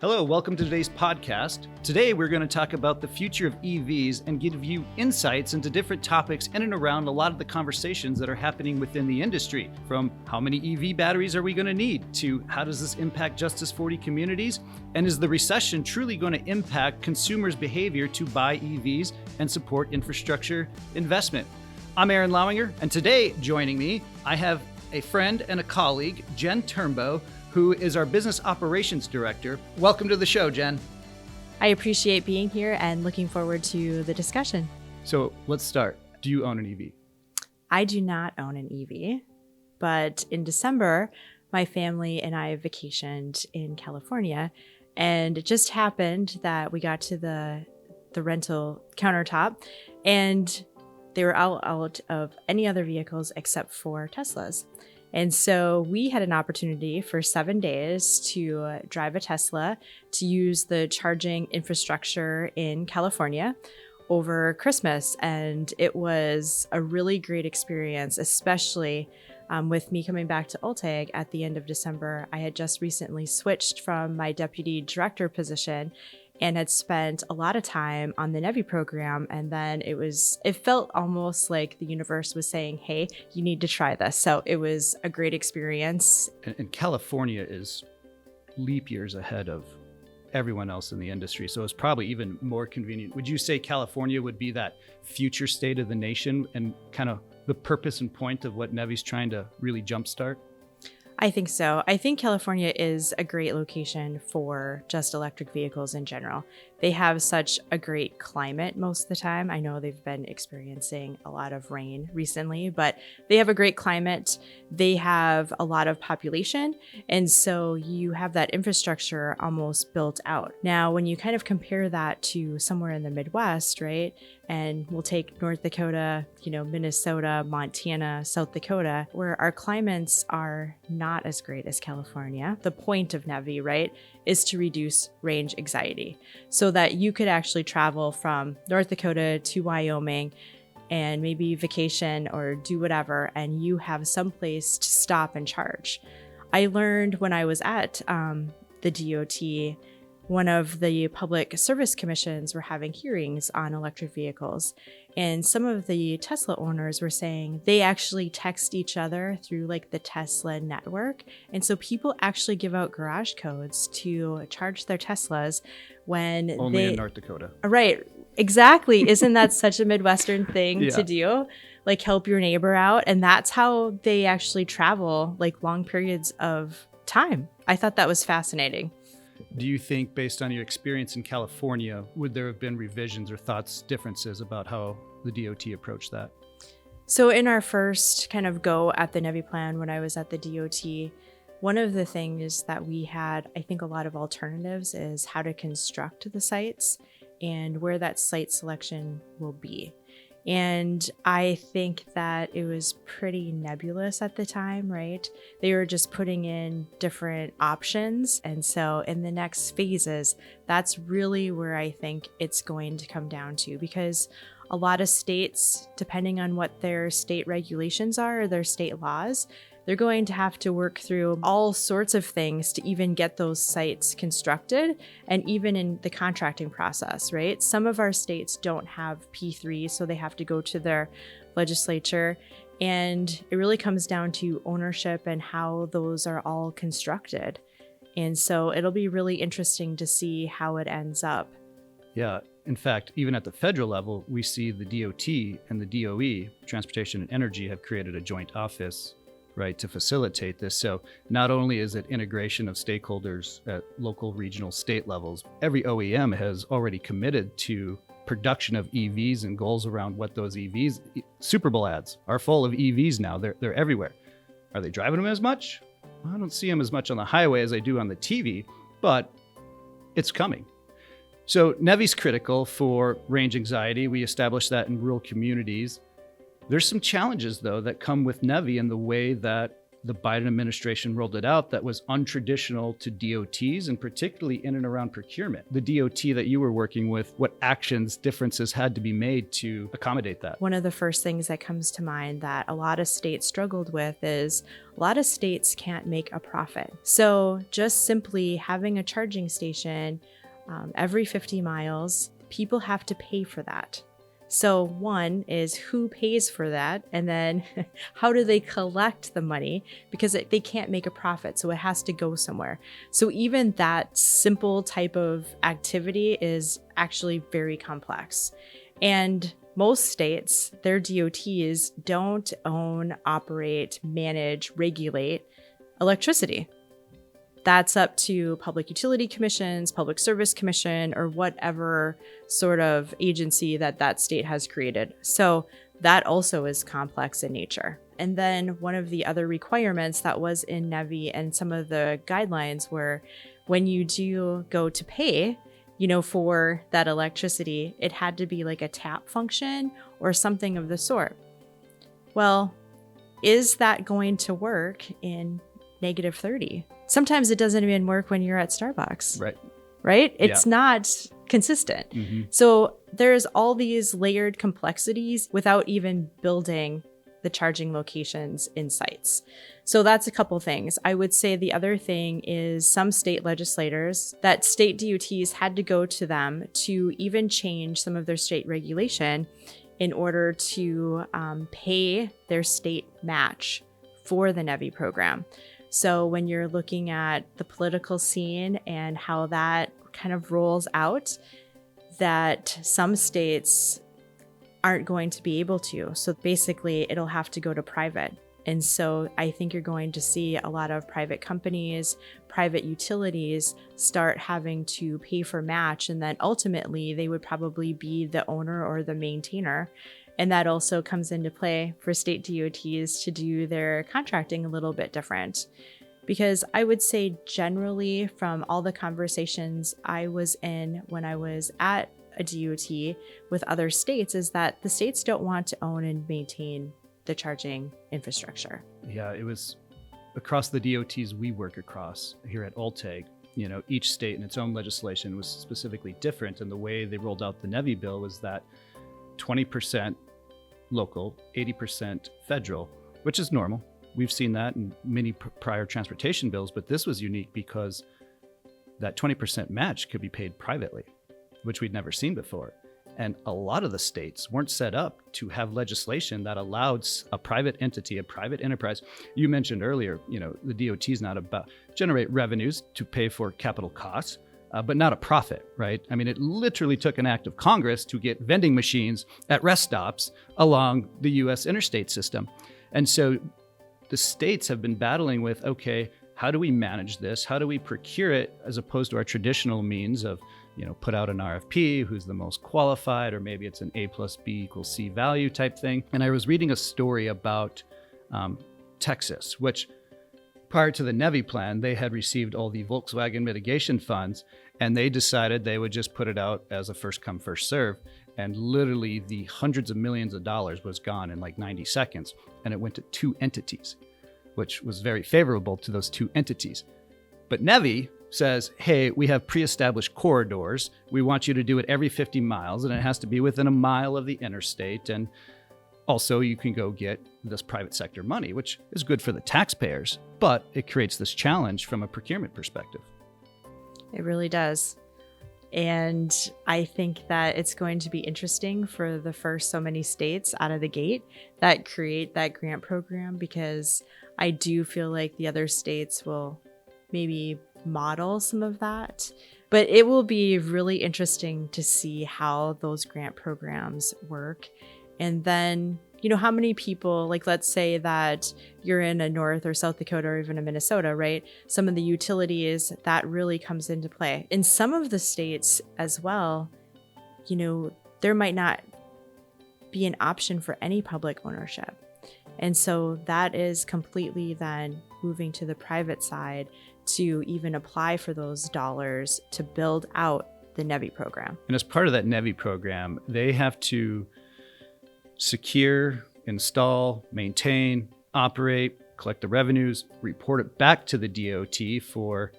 Hello, welcome to today's podcast. Today we're going to talk about the future of EVs and give you insights into different topics in and around a lot of the conversations that are happening within the industry. From how many EV batteries are we going to need to how does this impact Justice 40 communities? And is the recession truly going to impact consumers' behavior to buy EVs and support infrastructure investment? I'm Aaron Lowinger, and today joining me, I have a friend and a colleague, Jen Turnbow, who is our Business Operations Director. Welcome to the show, Jen. I appreciate being here and looking forward to the discussion. So let's start. Do you own an EV? I do not own an EV, but in December, my family and I vacationed in California, and it just happened that we got to the rental countertop, and they were out of any other vehicles except for Teslas. And so we had an opportunity for 7 days to drive a Tesla, to use the charging infrastructure in California over Christmas. And it was a really great experience, especially with me coming back to Ulteig at the end of December. I had just recently switched from my deputy director position and had spent a lot of time on the NEVI program. And then it felt almost like the universe was saying, hey, you need to try this. So it was a great experience. And California is leap years ahead of everyone else in the industry. So it's probably even more convenient. Would you say California would be that future state of the nation and kind of the purpose and point of what NEVI's trying to really jumpstart? I think so. I think California is a great location for just electric vehicles in general. They have such a great climate most of the time. I know they've been experiencing a lot of rain recently, but they have a great climate. They have a lot of population, and so you have that infrastructure almost built out. Now, when you kind of compare that to somewhere in the Midwest, right? And we'll take North Dakota, Minnesota, Montana, South Dakota, where our climates are not as great as California. The point of NEVI, right, is to reduce range anxiety so that you could actually travel from North Dakota to Wyoming and maybe vacation or do whatever, and you have some place to stop and charge. I learned when I was at the DOT, one of the public service commissions were having hearings on electric vehicles. And some of the Tesla owners were saying they actually text each other through like the Tesla network. And so people actually give out garage codes to charge their Teslas when Only in North Dakota. Right. Exactly. Isn't that such a Midwestern thing to do? Like help your neighbor out. And that's how they actually travel like long periods of time. I thought that was fascinating. Do you think, based on your experience in California, would there have been revisions or thoughts, differences about how the DOT approached that? So in our first kind of go at the NEVI plan when I was at the DOT, one of the things that we had, I think, a lot of alternatives is how to construct the sites and where that site selection will be. And I think that it was pretty nebulous at the time, right? They were just putting in different options. And so in the next phases, that's really where I think it's going to come down to, because a lot of states, depending on what their state regulations are or their state laws, they're going to have to work through all sorts of things to even get those sites constructed, and even in the contracting process, right? Some of our states don't have P3, so they have to go to their legislature. And it really comes down to ownership and how those are all constructed. And so it'll be really interesting to see how it ends up. Yeah. In fact, even at the federal level, we see the DOT and the DOE, Transportation and Energy, have created a joint office, right, to facilitate this. So not only is it integration of stakeholders at local, regional, state levels, every OEM has already committed to production of EVs and goals around what those EVs, Super Bowl ads are full of EVs now. They're everywhere. Are they driving them as much? Well, I don't see them as much on the highway as I do on the TV, but it's coming. So NEVI's critical for range anxiety. We established that in rural communities. There's some challenges, though, that come with NEVI in the way that the Biden administration rolled it out that was untraditional to DOTs, and particularly in and around procurement. The DOT that you were working with, what actions, differences had to be made to accommodate that? One of the first things that comes to mind that a lot of states struggled with is a lot of states can't make a profit. So just simply having a charging station every 50 miles, people have to pay for that. So one is who pays for that, and then how do they collect the money, because they can't make a profit, so it has to go somewhere. So even that simple type of activity is actually very complex. And most states, their DOTs don't own, operate, manage, regulate electricity. That's up to public utility commissions, public service commission, or whatever sort of agency that state has created. So that also is complex in nature. And then one of the other requirements that was in NEVI and some of the guidelines were when you do go to pay, for that electricity, it had to be like a tap function or something of the sort. Well, is that going to work in -30? Sometimes it doesn't even work when you're at Starbucks. Right? It's not consistent. Mm-hmm. So there's all these layered complexities without even building the charging locations in sites. So that's a couple things. I would say the other thing is some state legislators, that state DOTs had to go to them to even change some of their state regulation in order to pay their state match for the NEVI program. So when you're looking at the political scene and how that kind of rolls out, that some states aren't going to be able to. So basically, it'll have to go to private. And so I think you're going to see a lot of private companies, private utilities start having to pay for match. And then ultimately, they would probably be the owner or the maintainer. And that also comes into play for state DOTs to do their contracting a little bit different. Because I would say generally from all the conversations I was in when I was at a DOT with other states is that the states don't want to own and maintain the charging infrastructure. Yeah, it was across the DOTs we work across here at Ulteig. Each state in its own legislation was specifically different. And the way they rolled out the NEVI bill was that 20% local, 80% federal, which is normal. We've seen that in many prior transportation bills, but this was unique because that 20% match could be paid privately, which we'd never seen before. And a lot of the states weren't set up to have legislation that allowed a private entity, a private enterprise. You mentioned earlier, the DOT is not about generate revenues to pay for capital costs, but not a profit, right? I mean, it literally took an act of Congress to get vending machines at rest stops along the U.S. interstate system. And so the states have been battling with, okay, how do we manage this? How do we procure it as opposed to our traditional means of, put out an RFP, who's the most qualified, or maybe it's an A plus B equals C value type thing. And I was reading a story about Texas, which prior to the NEVI plan, they had received all the Volkswagen mitigation funds, and they decided they would just put it out as a first come, first serve. And literally the hundreds of millions of dollars was gone in like 90 seconds. And it went to 2 entities, which was very favorable to those 2 entities. But NEVI says, hey, we have pre-established corridors. We want you to do it every 50 miles, and it has to be within a mile of the interstate. And also you can go get this private sector money, which is good for the taxpayers, but it creates this challenge from a procurement perspective. It really does. And I think that it's going to be interesting for the first so many states out of the gate that create that grant program, because I do feel like the other states will maybe model some of that. But it will be really interesting to see how those grant programs work. And then, how many people, like let's say that you're in a North or South Dakota or even a Minnesota, right? Some of the utilities, that really comes into play. In some of the states as well, there might not be an option for any public ownership. And so that is completely then moving to the private side to even apply for those dollars to build out the NEVI program. And as part of that NEVI program, they have to secure, install, maintain, operate collect the revenues, report it back to the DOT for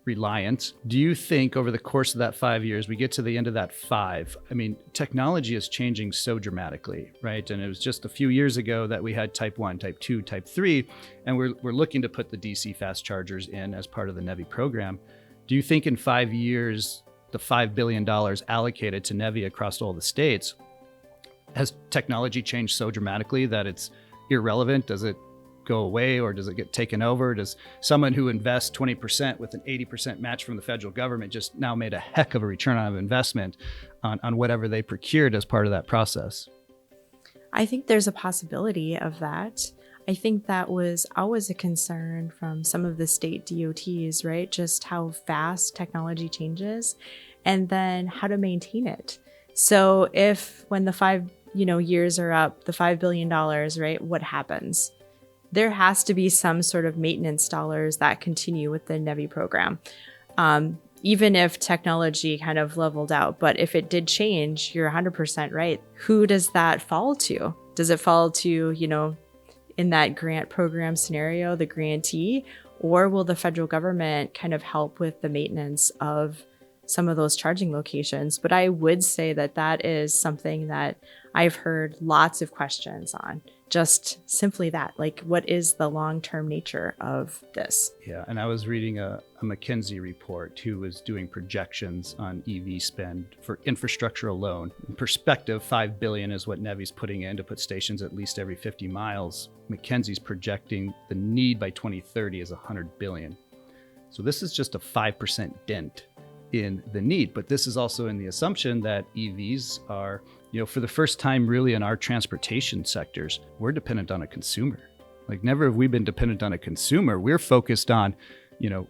reliance. Do you think over the course of that 5 years, we get to the end of that 5? I mean, technology is changing so dramatically, right? And it was just a few years ago that we had type 1, type 2, type 3, and we're looking to put the DC fast chargers in as part of the NEVI program. Do you think in 5 years, the $5 billion allocated to NEVI across all the states, has technology changed so dramatically that it's irrelevant? Does it go away, or does it get taken over? Does someone who invests 20% with an 80% match from the federal government just now made a heck of a return on investment on whatever they procured as part of that process? I think there's a possibility of that. I think that was always a concern from some of the state DOTs, right? Just how fast technology changes and then how to maintain it. So if when the 5 years are up, the $5 billion, right, what happens? There has to be some sort of maintenance dollars that continue with the NEVI program, even if technology kind of leveled out. But if it did change, you're 100% right. Who does that fall to? Does it fall to, in that grant program scenario, the grantee, or will the federal government kind of help with the maintenance of some of those charging locations? But I would say that that is something that I've heard lots of questions on. Just simply that, like, what is the long-term nature of this? Yeah, and I was reading a McKinsey report who was doing projections on EV spend for infrastructure alone. In perspective, $5 billion is what NEVI's putting in to put stations at least every 50 miles. McKinsey's projecting the need by 2030 is $100 billion. So this is just a 5% dent in the need. But this is also in the assumption that EVs are, for the first time really in our transportation sectors, we're dependent on a consumer. Like, never have we been dependent on a consumer. We're focused on,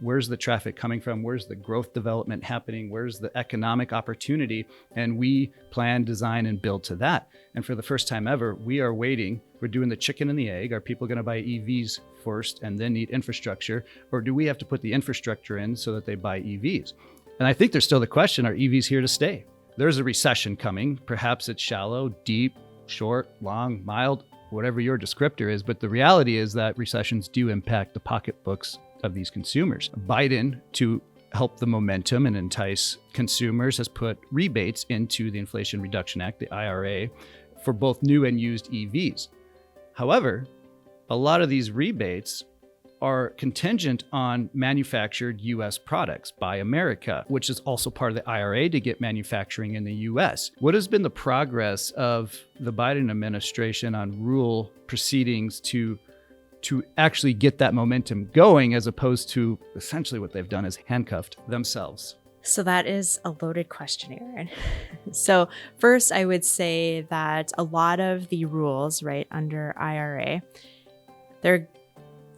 where's the traffic coming from? Where's the growth development happening? Where's the economic opportunity? And we plan, design, and build to that. And for the first time ever, we are waiting. We're doing the chicken and the egg. Are people going to buy EVs first and then need infrastructure? Or do we have to put the infrastructure in so that they buy EVs? And I think there's still the question, are EVs here to stay? There's a recession coming. Perhaps it's shallow, deep, short, long, mild, whatever your descriptor is. But the reality is that recessions do impact the pocketbooks of these consumers. Biden, to help the momentum and entice consumers, has put rebates into the Inflation Reduction Act, the IRA, for both new and used EVs. However, a lot of these rebates are contingent on manufactured U.S. products by America, which is also part of the IRA to get manufacturing in the U.S. What has been the progress of the Biden administration on rule proceedings to actually get that momentum going, as opposed to essentially what they've done is handcuffed themselves? So that is a loaded question, Aaron. So first, I would say that a lot of the rules, right, under IRA, they're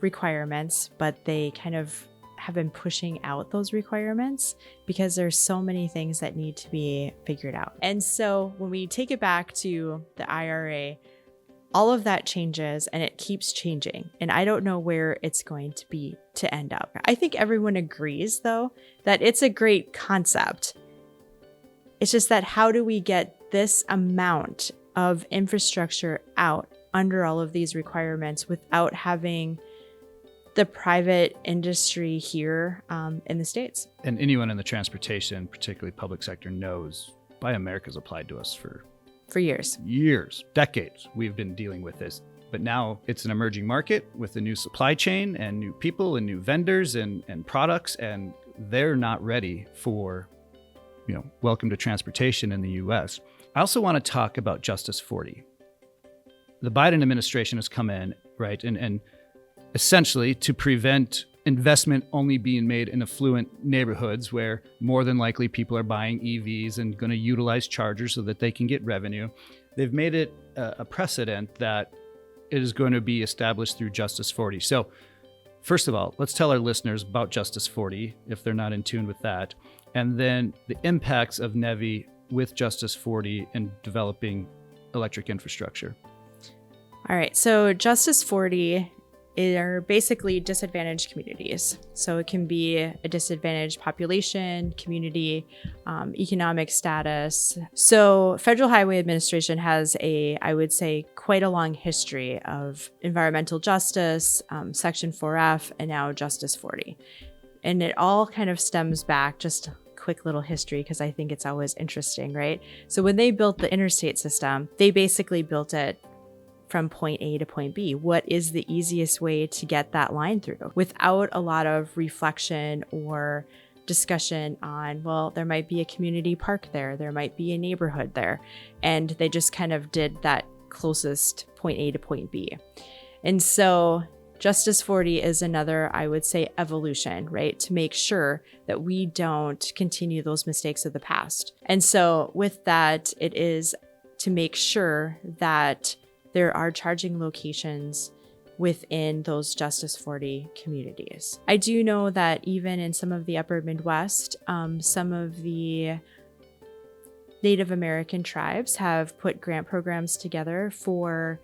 requirements, but they kind of have been pushing out those requirements because there's so many things that need to be figured out. And so when we take it back to the IRA, all of that changes and it keeps changing. And I don't know where it's going to be to end up. I think everyone agrees, though, that it's a great concept. It's just that how do we get this amount of infrastructure out under all of these requirements without having the private industry here in the States? And anyone in the transportation, particularly public sector, knows Buy America's applied to us for years. Decades. We've been dealing with this. But now it's an emerging market with a new supply chain and new people and new vendors and products, and they're not ready for, welcome to transportation in the U.S. I also want to talk about Justice 40. The Biden administration has come in, right, and essentially to prevent investment only being made in affluent neighborhoods where more than likely people are buying EVs and going to utilize chargers so that they can get revenue. They've made it a precedent that it is going to be established through Justice 40. So first of all, let's tell our listeners about Justice 40 if they're not in tune with that, and then the impacts of NEVI with Justice 40 in developing electric infrastructure. All right, so Justice 40 are basically disadvantaged communities. So it can be a disadvantaged population, community, economic status. So Federal Highway Administration has I would say, quite a long history of environmental justice, Section 4F, and now Justice 40. And it all kind of stems back, just a quick little history, because I think it's always interesting, right? So when they built the interstate system, they basically built it from point A to point B. What is the easiest way to get that line through without a lot of reflection or discussion on, well, there might be a community park there might be a neighborhood there. And they just kind of did that closest point A to point B. And so Justice 40 is another, I would say, evolution, right? To make sure that we don't continue those mistakes of the past. And so with that, it is to make sure that there are charging locations within those Justice 40 communities. I do know that even in some of the upper Midwest, some of the Native American tribes have put grant programs together for,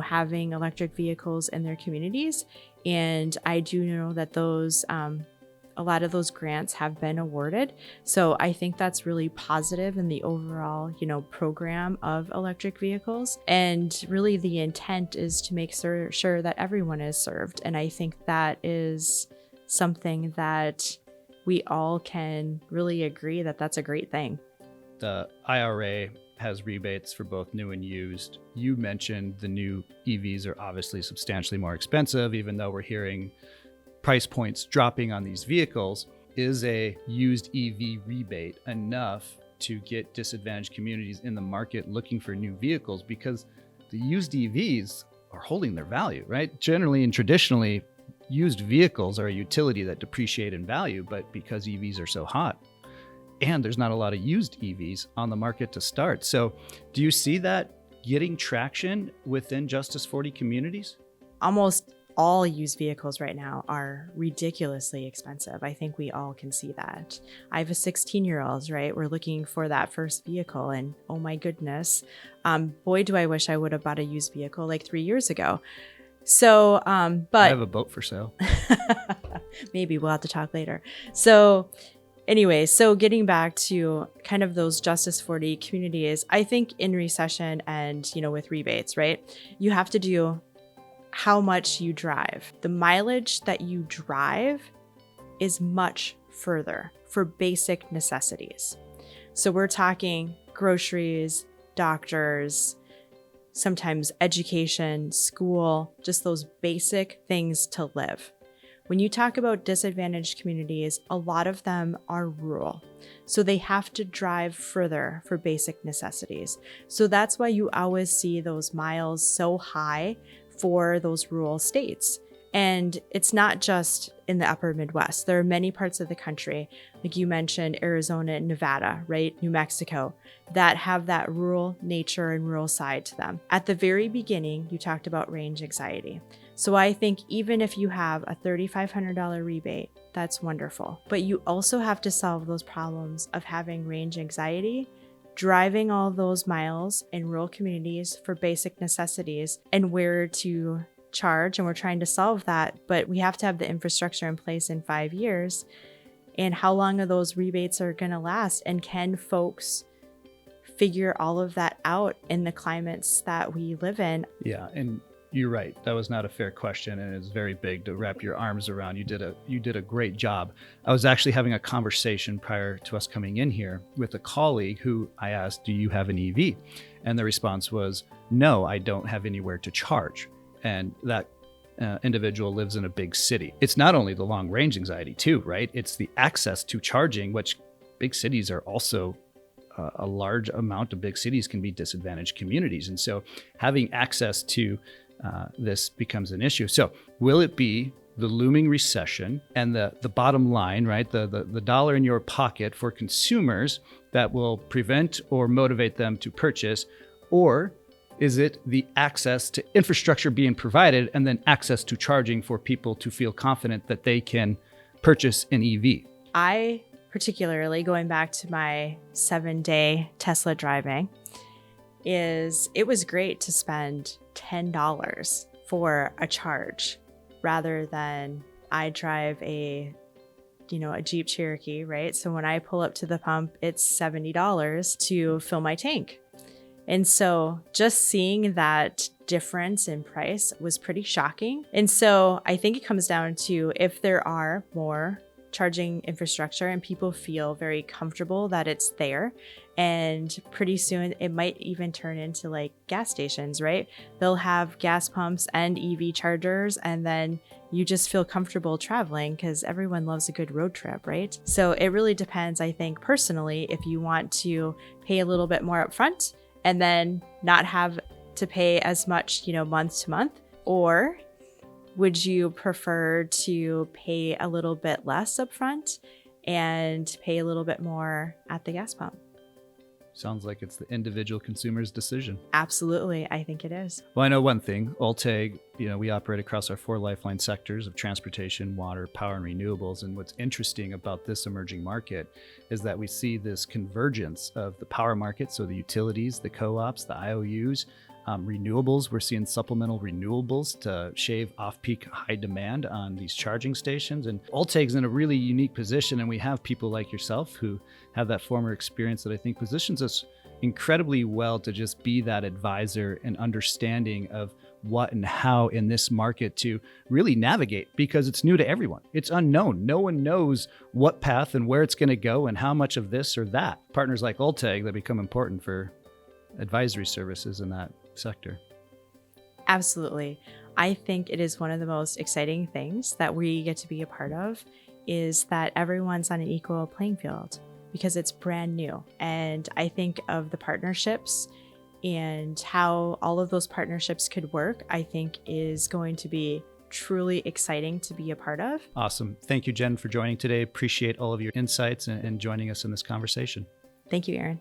having electric vehicles in their communities. And I do know that those, a lot of those grants have been awarded. So I think that's really positive in the overall, program of electric vehicles. And really the intent is to make sure that everyone is served. And I think that is something that we all can really agree that that's a great thing. The IRA has rebates for both new and used. You mentioned the new EVs are obviously substantially more expensive, even though we're hearing price points dropping on these vehicles. Is a used EV rebate enough to get disadvantaged communities in the market looking for new vehicles? Because the used EVs are holding their value, right? Generally and traditionally, used vehicles are a utility that depreciate in value, but because EVs are so hot, and there's not a lot of used EVs on the market to start. So do you see that getting traction within Justice 40 communities? Almost all used vehicles right now are ridiculously expensive. I think we all can see that. I have a 16-year-old, right? We're looking for that first vehicle, and oh my goodness, boy, do I wish I would have bought a used vehicle like 3 years ago. So, but I have a boat for sale. Maybe we'll have to talk later. So anyway, so getting back to kind of those Justice 40 communities, I think in recession and, with rebates, right? You have to do how much you drive. The mileage that you drive is much further for basic necessities. So we're talking groceries, doctors, sometimes education, school, just those basic things to live. When you talk about disadvantaged communities, a lot of them are rural. So they have to drive further for basic necessities. So that's why you always see those miles so high for those rural states. And it's not just in the upper Midwest. There are many parts of the country, like you mentioned, Arizona and Nevada, right? New Mexico, that have that rural nature and rural side to them. At the very beginning, you talked about range anxiety. So I think even if you have a $3,500 rebate, that's wonderful. But you also have to solve those problems of having range anxiety, driving all those miles in rural communities for basic necessities, and where to charge. And we're trying to solve that, but we have to have the infrastructure in place in 5 years. And how long are those rebates are going to last? And can folks figure all of that out in the climates that we live in? Yeah, and you're right. That was not a fair question, and it's very big to wrap your arms around. You did a great job. I was actually having a conversation prior to us coming in here with a colleague who I asked, "Do you have an EV?" And the response was, "No, I don't have anywhere to charge." And that individual lives in a big city. It's not only the long range anxiety too, right? It's the access to charging, which big cities are also a large amount of big cities can be disadvantaged communities. And so having access to this becomes an issue. So will it be the looming recession and the bottom line, right? The dollar in your pocket for consumers that will prevent or motivate them to purchase? Or is it the access to infrastructure being provided and then access to charging for people to feel confident that they can purchase an EV? I particularly, going back to my 7-day Tesla driving, it was great to spend $10 for a charge. rather than I drive a Jeep Cherokee, right? So when I pull up to the pump, it's $70 to fill my tank. And so just seeing that difference in price was pretty shocking. And so I think it comes down to if there are more charging infrastructure and people feel very comfortable that it's there, and pretty soon it might even turn into like gas stations, right? They'll have gas pumps and EV chargers, and then you just feel comfortable traveling because everyone loves a good road trip, right? So it really depends, I think, personally, if you want to pay a little bit more upfront and then not have to pay as much, month to month, or would you prefer to pay a little bit less upfront and pay a little bit more at the gas pump? Sounds like it's the individual consumer's decision. Absolutely. I think it is. Well, I know one thing. Ulteig, we operate across our 4 lifeline sectors of transportation, water, power, and renewables. And what's interesting about this emerging market is that we see this convergence of the power market, so the utilities, the co-ops, the IOUs, renewables. We're seeing supplemental renewables to shave off-peak high demand on these charging stations. And Ulteig's in a really unique position, and we have people like yourself who have that former experience that I think positions us incredibly well to just be that advisor and understanding of what and how in this market to really navigate, because it's new to everyone. It's unknown. No one knows what path and where it's going to go and how much of this or that. Partners like Ulteig that become important for advisory services in that sector. Absolutely. I think it is one of the most exciting things that we get to be a part of, is that everyone's on an equal playing field because it's brand new. And I think of the partnerships and how all of those partnerships could work, I think is going to be truly exciting to be a part of. Awesome. Thank you, Jen, for joining today. Appreciate all of your insights and joining us in this conversation. Thank you, Aaron.